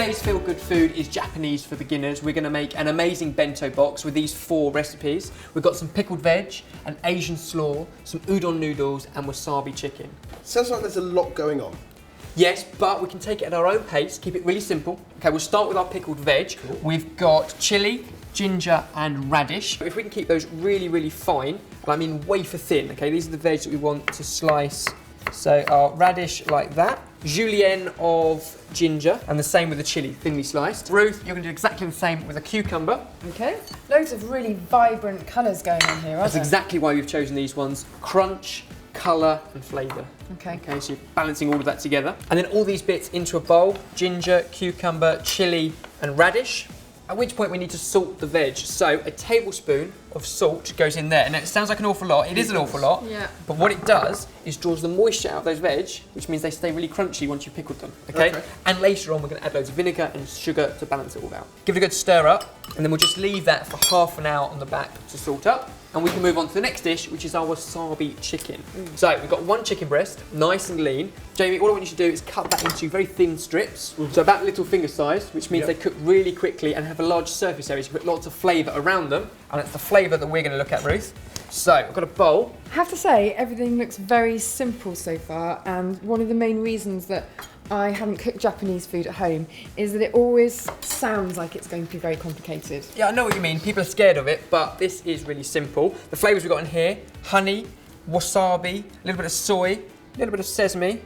Today's Feel Good Food is Japanese for beginners. We're going to make an amazing bento box with these 4 recipes. We've got some pickled veg, an Asian slaw, some udon noodles and wasabi chicken. Sounds like there's a lot going on. Yes, but we can take it at our own pace, keep it really simple. Okay, we'll start with our pickled veg. Cool. We've got chilli, ginger and radish. If we can keep those really, really fine, and I mean wafer thin, okay, these are the veg that we want to slice. So our radish like that, julienne of ginger, and the same with the chilli, thinly sliced. Ruth, you're going to do exactly the same with a cucumber. Okay, loads of really vibrant colours going on here, aren't That's there? exactly why we've chosen these ones. Crunch, colour and flavour. Okay. Okay, so you're balancing all of that together. And then all these bits into a bowl, ginger, cucumber, chilli and radish. At which point we need to salt the veg. So a tablespoon of salt goes in there. And it sounds like an awful lot, it is an awful lot. Yeah. But what it does is draws the moisture out of those veg, which means they stay really crunchy once you've pickled them, okay? And later on we're gonna add loads of vinegar and sugar to balance it all out. Give it a good stir up, and then we'll just leave that for half an hour on the back to salt up. And we can move on to the next dish, which is our wasabi chicken. So we've got 1 chicken breast, nice and lean. Jamie, all I want you to do is cut that into very thin strips, so about little finger size, which means they cook really quickly and have a large surface area, so you can put lots of flavour around them, and it's the flavour that we're going to look at, Ruth. So, I've got a bowl. I have to say, everything looks very simple so far, and one of the main reasons that I haven't cooked Japanese food at home is that it always sounds like it's going to be very complicated. Yeah, I know what you mean. People are scared of it, but this is really simple. The flavours we've got in here, honey, wasabi, a little bit of soy, a little bit of sesame.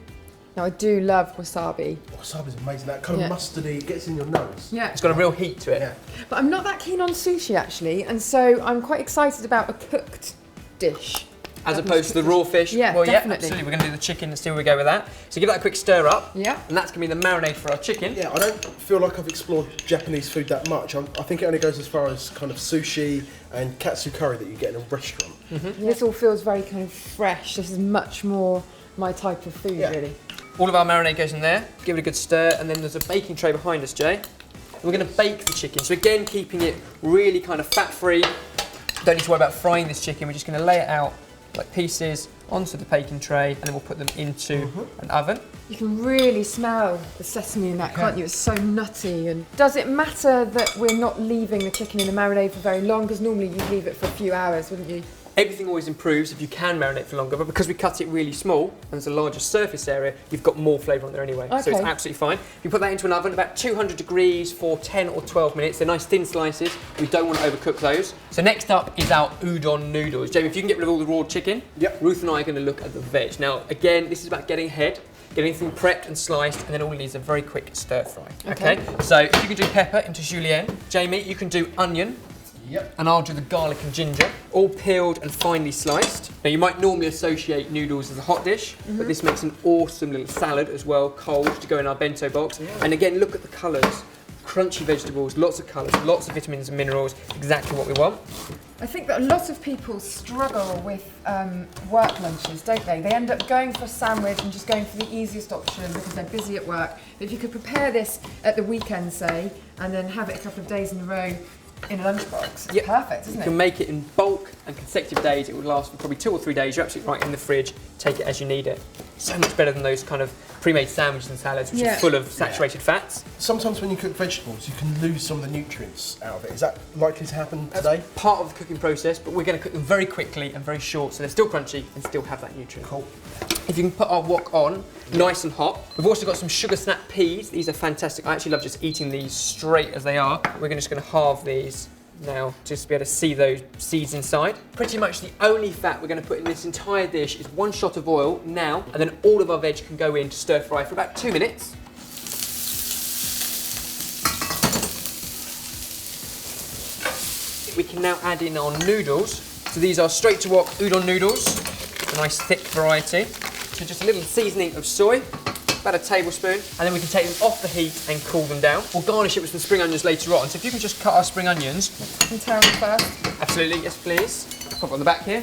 Now, I do love wasabi. Wasabi's amazing, that kind of mustardy, it gets in your nose. Yeah. It's got a real heat to it. Yeah. But I'm not that keen on sushi, actually, and so I'm quite excited about a cooked dish. As opposed to the raw fish. Yeah, well, definitely. Yeah, absolutely. We're going to do the chicken and see where we go with that. So give that a quick stir up. Yeah. And that's going to be the marinade for our chicken. Yeah, I don't feel like I've explored Japanese food that much. I think it only goes as far as kind of sushi and katsu curry that you get in a restaurant. This all feels very kind of fresh. This is much more my type of food, really. All of our marinade goes in there. Give it a good stir, and then there's a baking tray behind us, Jay. And we're going to bake the chicken. So again, keeping it really kind of fat-free. Don't need to worry about frying this chicken. We're just going to lay it out like pieces onto the baking tray, and then we'll put them into an oven. You can really smell the sesame in that, can't you? It's so nutty. And does it matter that we're not leaving the chicken in the marinade for very long? Because normally you'd leave it for a few hours, wouldn't you? Everything always improves if you can marinate for longer, but because we cut it really small and there's a larger surface area, you've got more flavour on there anyway. So it's absolutely fine. You put that into an oven about 200 degrees for 10 or 12 minutes. They're nice thin slices. We don't want to overcook those. So next up is our udon noodles. Jamie, if you can get rid of all the raw chicken, Ruth and I are going to look at the veg. Now, again, this is about getting ahead, getting everything prepped and sliced, and then all it needs a very quick stir fry. Okay? So if you can do pepper into julienne. Jamie, you can do onion. And I'll do the garlic and ginger, all peeled and finely sliced. Now you might normally associate noodles as a hot dish, but this makes an awesome little salad as well, cold, to go in our bento box. And again, look at the colours. Crunchy vegetables, lots of colours, lots of vitamins and minerals, exactly what we want. I think that a lot of people struggle with work lunches, don't they? They end up going for a sandwich and just going for the easiest option because they're busy at work. But if you could prepare this at the weekend, say, and then have it a couple of days in a row, in a lunchbox. It's perfect, isn't it? You can make it in bulk and consecutive days. It would last for probably 2 or 3 days. You're absolutely right, in the fridge. Take it as you need it. So much better than those kind of pre-made sandwiches and salads, which are full of saturated fats. Sometimes when you cook vegetables, you can lose some of the nutrients out of it. Is that likely to happen today? That's part of the cooking process, but we're going to cook them very quickly and very short, so they're still crunchy and still have that nutrient. Cool. If you can put our wok on, nice and hot. We've also got some sugar snap peas. These are fantastic. I actually love just eating these straight as they are. We're just going to halve these now, just to be able to see those seeds inside. Pretty much the only fat we're going to put in this entire dish is 1 shot of oil now, and then all of our veg can go in to stir fry for about 2 minutes. We can now add in our noodles. So these are straight to wok udon noodles, a nice thick variety. So just a little seasoning of soy, about a tablespoon, and then we can take them off the heat and cool them down. We'll garnish it with some spring onions later on. So if you can just cut our spring onions. And tear them first. Absolutely, yes please. Pop it on the back here.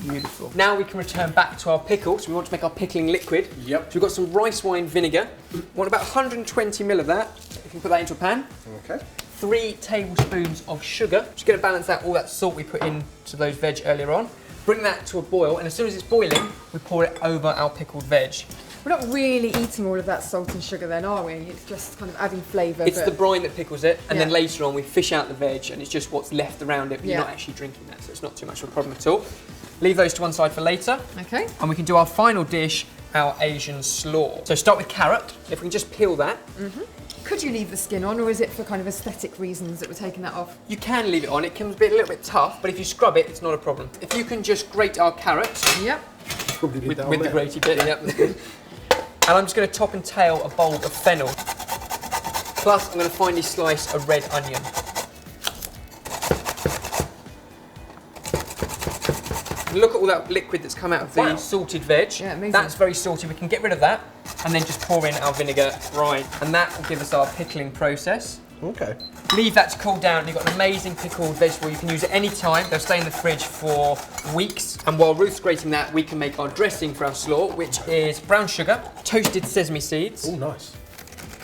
Beautiful. Now we can return back to our pickle. So we want to make our pickling liquid. So we've got some rice wine vinegar. We want about 120 ml of that. You can put that into a pan. Okay. 3 tablespoons of sugar. Just going to balance out all that salt we put into those veg earlier on. Bring that to a boil, and as soon as it's boiling, we pour it over our pickled veg. We're not really eating all of that salt and sugar then, are we? It's just kind of adding flavour. It's the brine that pickles it, and then Yeah. later on we fish out the veg, and it's just what's left around it, but you're Yeah. not actually drinking that, so it's not too much of a problem at all. Leave those to one side for later, Okay. and we can do our final dish, our Asian slaw. So start with carrot. If we can just peel that, Could you leave the skin on, or is it for kind of aesthetic reasons that we're taking that off? you can leave it on. It comes a little bit tough, but if you scrub it, it's not a problem. If you can just grate our carrots Yep. Probably need with that on the there. grated bit, yep, that's good. And I'm just going to top and tail a bowl of fennel. Plus, I'm going to finely slice a red onion. Look at all that liquid that's come out of the Wow. salted veg. Yeah, amazing. That's very salty. We can get rid of that and then just pour in our vinegar. Right, and that will give us our pickling process. Okay. Leave that to cool down. You've got an amazing pickled vegetable. You can use it any time. They'll stay in the fridge for weeks. And while Ruth's grating that, we can make our dressing for our slaw, which is brown sugar, toasted sesame seeds, Oh, nice.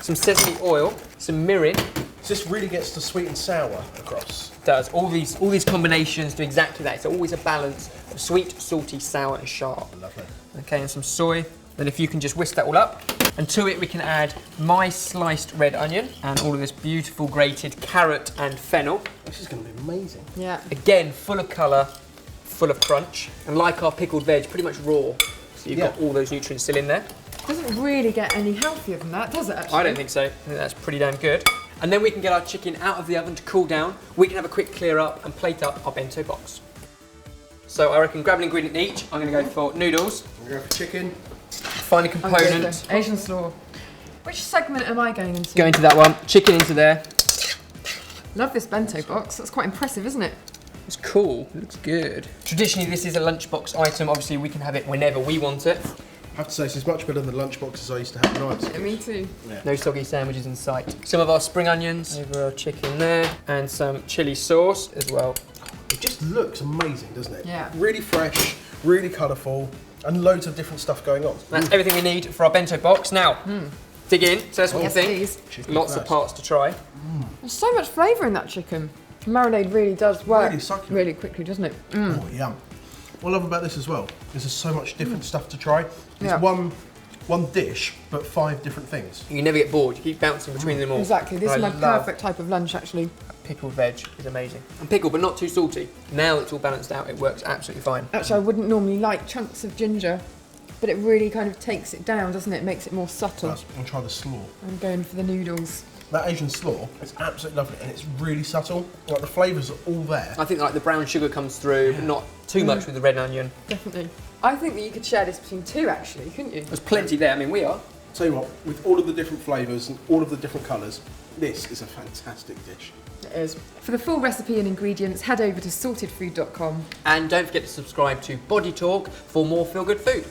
some sesame oil, some mirin. So this really gets the sweet and sour across. Does all these combinations do exactly that. It's always a balance of sweet, salty, sour, and sharp. Lovely. Okay, and some soy. Then if you can just whisk that all up. And to it we can add my sliced red onion and all of this beautiful grated carrot and fennel. This is going to be amazing. Yeah. Again, full of colour, full of crunch. And like our pickled veg, pretty much raw. So you've got all those nutrients still in there. Doesn't really get any healthier than that, does it, actually? I don't think so. I think that's pretty damn good. And then we can get our chicken out of the oven to cool down. We can have a quick clear up and plate up our bento box. So I reckon grab an ingredient each. I'm going to go for noodles. I'm going to go for chicken. Find a I'm going component. for Asian slaw. Which segment am I going into? Go into that one. Chicken into there. Love this bento box. That's quite impressive, isn't it? It's cool. It looks good. Traditionally, this is a lunchbox item. Obviously, we can have it whenever we want it. I have to say, this is much better than the lunchboxes I used to have when I was a Yeah, kid. me too. No soggy sandwiches in sight. Some of our spring onions over our chicken there, and some chili sauce as well. It just looks amazing, doesn't it? Yeah. Really fresh, really colourful, and loads of different stuff going on. That's everything we need for our bento box. Now, dig in. So that's what Yes, you think. please. Chicken Lots of first. parts to try. There's so much flavour in that chicken. Marinade really does work Really succulent. really quickly, doesn't it? Oh, yum. What I love about this as well is there's so much different stuff to try. It's Yeah. one dish, but 5 different things. You never get bored. You keep bouncing between them all. Exactly. This I is my love perfect type of lunch, actually. Pickled veg is amazing. And pickled, but not too salty. Now it's all balanced out. It works absolutely fine. Actually, I wouldn't normally like chunks of ginger, but it really kind of takes it down, doesn't it? It makes it more subtle. I'll try the slaw. I'm going for the noodles. That Asian slaw is absolutely lovely, and it's really subtle. Like the flavours are all there. I think like the brown sugar comes through, but not too much with the red onion. Definitely. I think that you could share this between two, actually, couldn't you? There's plenty there. I mean, we are. Tell you what, with all of the different flavours and all of the different colours, this is a fantastic dish. It is. For the full recipe and ingredients, head over to sortedfood.com. And don't forget to subscribe to Body Talk for more feel-good food.